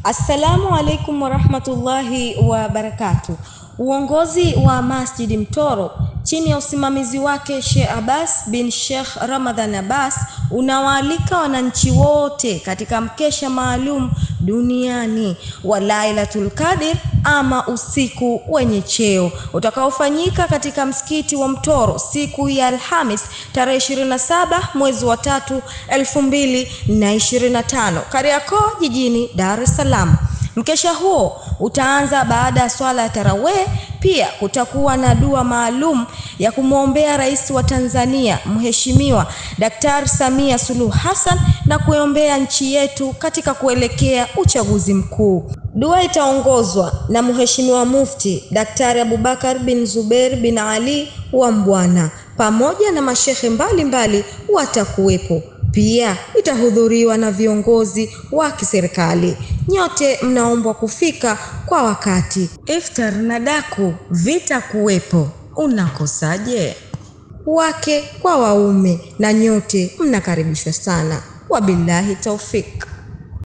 Assalamu alaikum warahmatullahi wabarakatuh. Uongozi wa Masjidi Mtoro chini ya usimamizi wake Sheikh Abbas bin Sheikh Ramadhan Abbas unawaalika wananchi wote katika mkesha maalum duniani wa Lailatul Qadr ama usiku wenye cheo utakaofanyika katika msikiti wa Mtoro siku ya Alhamis tarehe 27 mwezi wa 3 2025 Kariakoo jijini Dar es Salaam. Mkesha huo utaanza baada ya swala ya tarawih. Pia kutakuwa na dua maalum ya kumwombea Rais wa Tanzania Mheshimiwa Daktari Samia Suluhu Hassan na kuombea nchi yetu katika kuelekea uchaguzi mkuu. Dua itaongozwa na Mheshimiwa Mufti Daktari Abubakar bin Zubair bin Ali wa Mbwana pamoja na mashehe mbalimbali watakuwepo. Pia itahudhuriwa na viongozi wa kiserikali. Nyote mnaombwa kufika kwa wakati. Iftar na daku vitakuwepo. Unakosaje? Wake kwa waume na nyote mnakaribishwa sana. Wabillahi taufik.